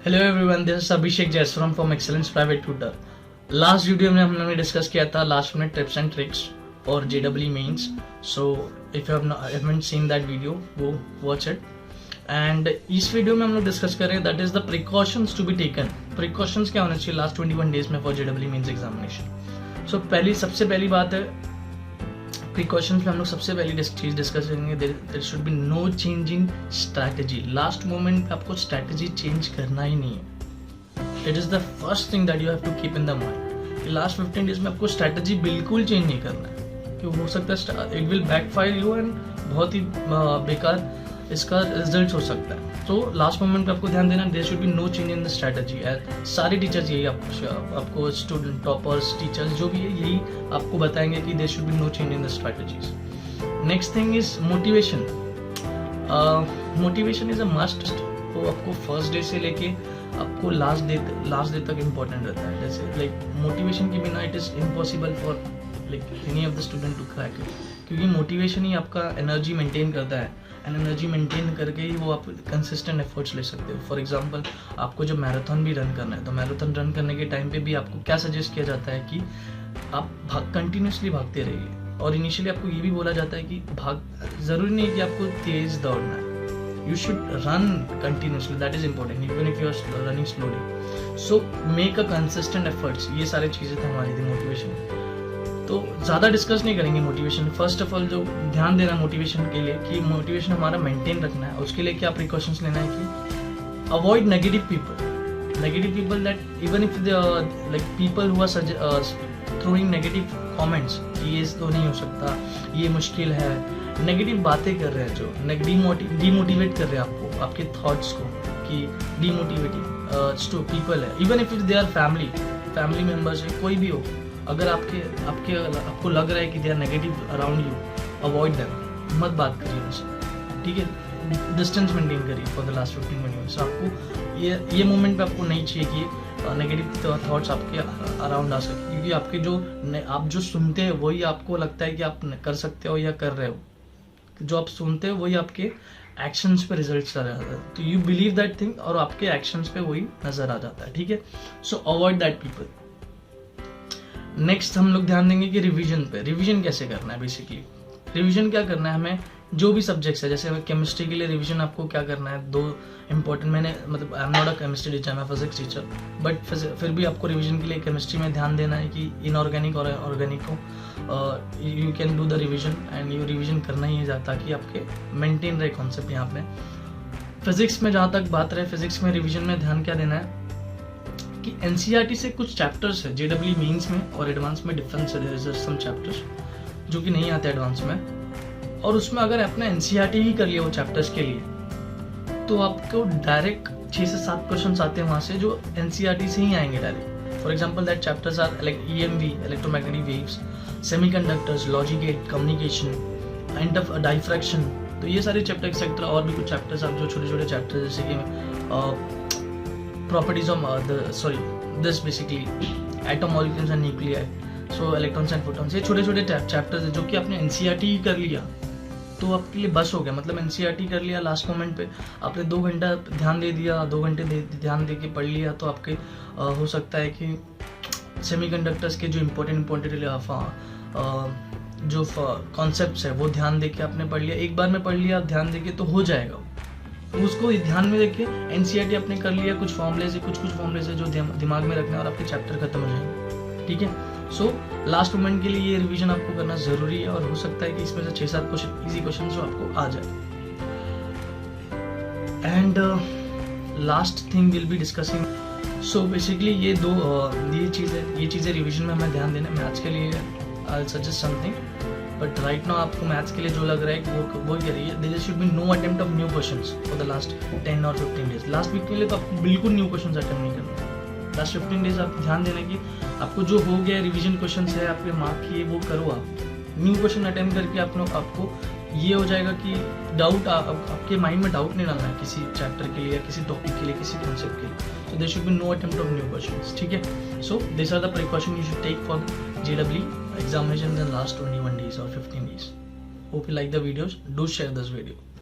Hello everyone, this is Abhishek Jaiswal from Excellence Private Tutor. Last video में हमने discuss किया था last minute tips and tricks और जेडब्ल्यू Mains. So if you haven't seen that video, go watch it. And इस video में हम लोग डिस्कस कर रहे हैं that is the precautions to be taken. Precautions क्या होना चाहिए लास्ट 21 डेज में फॉर जेडब्ल्यू मेंस एग्जामिनेशन। सो सबसे पहली बात है प्रिकॉशंस में हम लोग सबसे पहली चीज डिस्कस करेंगे, there should be no change in strategy. Last moment पे आपको स्ट्रैटेजी चेंज करना ही नहीं है। It is the first thing that you have to keep in the mind कि लास्ट 15 डेज में आपको स्ट्रैटेजी बिल्कुल चेंज नहीं करना है, क्योंकि हो सकता है it will backfire you and बहुत ही बेकार इसका रिजल्ट हो सकता है। तो लास्ट मोमेंट पे आपको ध्यान देना, there should be no change in the strategy. सारे टीचर्स यही आपको स्टूडेंट टॉपर्स टीचर्स जो भी है यही आपको बताएंगे कि there should be no change in the strategies. Next thing is motivation. Motivation is a must. तो आपको फर्स्ट डे से लेके आपको लास्ट डे तक इम्पोर्टेंट रहता है। जैसे लाइक मोटिवेशन के बिना it is impossible for like any of the student to crack it, क्योंकि मोटिवेशन ही आपका एनर्जी मेंटेन करता है एंड एनर्जी मेंटेन करके ही वो आप कंसिस्टेंट एफर्ट्स ले सकते हो। फॉर एग्जांपल आपको जब मैराथन भी रन करना है तो मैराथन रन करने के टाइम पे भी आपको क्या सजेस्ट किया जाता है कि आप कंटिन्यूसली भागते रहिए। और इनिशियली आपको ये भी बोला जाता है कि जरूरी नहीं कि आपको तेज दौड़ना है, you should run continuously, that is important even if you are running slowly. So make a consistent efforts. ये सारी चीजें तो हमारी थी मोटिवेशन। तो ज़्यादा डिस्कस नहीं करेंगे मोटिवेशन। फर्स्ट ऑफ ऑल जो ध्यान देना मोटिवेशन के लिए कि मोटिवेशन हमारा मेंटेन रखना है, उसके लिए क्या प्रिकॉशंस लेना है कि avoid negative people that even if like people who are throwing negative comments कि ये तो नहीं हो सकता, ये मुश्किल है, नेगेटिव बातें कर रहे हैं जो डीमोटिवेट कर रहे हैं आपको, आपके थॉट्स को, कि डीमोटिवेटिंग पीपल है। Even if they are family members है, कोई भी हो, अगर आपको लग रहा है कि they are negative around you, avoid them, मत बात करिए उनसे, ठीक है। डिस्टेंस मेंटेन करिए फॉर द लास्ट 15 मिनट्स। आपको ये मोमेंट पे आपको नहीं चाहिए कि नेगेटिव थॉट्स आपके अराउंड आ सके, क्योंकि आपके आप जो सुनते हैं वही आपको लगता है कि आप कर सकते हो या कर रहे हो। जो आप सुनते हो वही आपके एक्शंस पे रिजल्ट्स आ जाता है, तो यू बिलीव दैट थिंग और आपके एक्शंस पे वही नजर आ जाता है, ठीक है। सो अवॉइड दैट पीपल। नेक्स्ट हम लोग ध्यान देंगे कि रिवीजन पे। रिवीजन कैसे करना है, बेसिकली रिवीजन क्या करना है हमें, जो भी सब्जेक्ट्स है। जैसे केमिस्ट्री के लिए रिवीजन आपको क्या करना है, दो इंपॉर्टेंट, मैंने मतलब I am not a chemistry teacher, मैं फिजिक्स टीचर, बट फिर भी आपको रिवीजन के लिए केमिस्ट्री में ध्यान देना है कि इनऑर्गेनिक और ऑर्गेनिक को you can do the revision and you revision करना ही है ताकि आपके मेंटेन रहे कॉन्सेप्ट। यहाँ पे फिजिक्स में जहाँ तक बात रहे, फिजिक्स में रिवीजन में ध्यान क्या देना है कि एनसीईआरटी से कुछ चैप्टर्स है जेडब्ल्यू मेंस में और एडवांस में डिफरेंस है। देयर इज सम चैप्टर्स जो कि नहीं आते एडवांस में, और उसमें अगर आपने एनसीईआरटी ही कर लिया वो चैप्टर्स के लिए तो आपको डायरेक्ट 6 से 7 क्वेश्चंस आते हैं वहां से जो एनसीईआरटी से ही आएंगे direct. For example that chapters are like EMV, electromagnetic waves, semiconductors, logic gate, communication, and of diffraction. तो ये सारे चैप्टर एक्सेट्रा और भी कुछ चैप्टर्स आप जो छोटे छोटे चैप्टर जैसे कि properties of this basically atom molecules and nuclei, so electrons and photons, ये छोटे छोटे चैप्टर्स है जो कि आपने एनसीईआरटी ही कर लिया तो आपके लिए बस हो गया। मतलब एनसीईआरटी कर लिया, लास्ट मोमेंट पे आपने 2 घंटा ध्यान दे दिया, 2 घंटे ध्यान दे के पढ़ लिया, तो आपके हो सकता है कि सेमीकंडक्टर्स के जो इम्पोर्टेंट जो कॉन्सेप्ट्स है वो ध्यान दे के आपने पढ़ लिया, एक बार में पढ़ लिया ध्यान दे के तो हो जाएगा। तो उसको ध्यान में रखिए, एनसीईआरटी आपने कर लिया, कुछ फॉर्मुले है जो दिमाग में रखना है और आपके चैप्टर खत्म हो जाएंगे, ठीक है। सो लास्ट मोमेंट के लिए ये रिवीजन आपको करना जरूरी है, और हो सकता है कि इसमें से 6-7 क्वेश्चन इजी क्वेश्चन जो आपको आ जाए। And last thing will be discussing. So basically ये चीज़ें रिवीजन में हमें ध्यान देना है। मैथ्स के लिए I will suggest something, but right now आपको मैथ्स के लिए जो लग रहा है वो करिए। There should be no attempt of new questions for the last 10 और 15 डेज। लास्ट वीक के लिए तो आपको बिल्कुल न्यू क्वेश्चंस अटेम्प्ट नहीं करना। लास्ट 15 डेज आप ध्यान देना कि आपको जो हो गया रिवीजन क्वेश्चंस है आपके मार्क किए वो करो। आप न्यू क्वेश्चन अटेम्प्ट करके आपको ये हो जाएगा कि डाउट आपके माइंड में डाउट नहीं डालना है किसी चैप्टर के लिए या किसी टॉपिक के लिए, किसी कॉन्सेप्ट के लिए। So there should be no attempt of new questions, ठीक है। So this are the precaution you should take for JW examination in the last 21 days or 15 days. Hope you like the videos. Do share this video.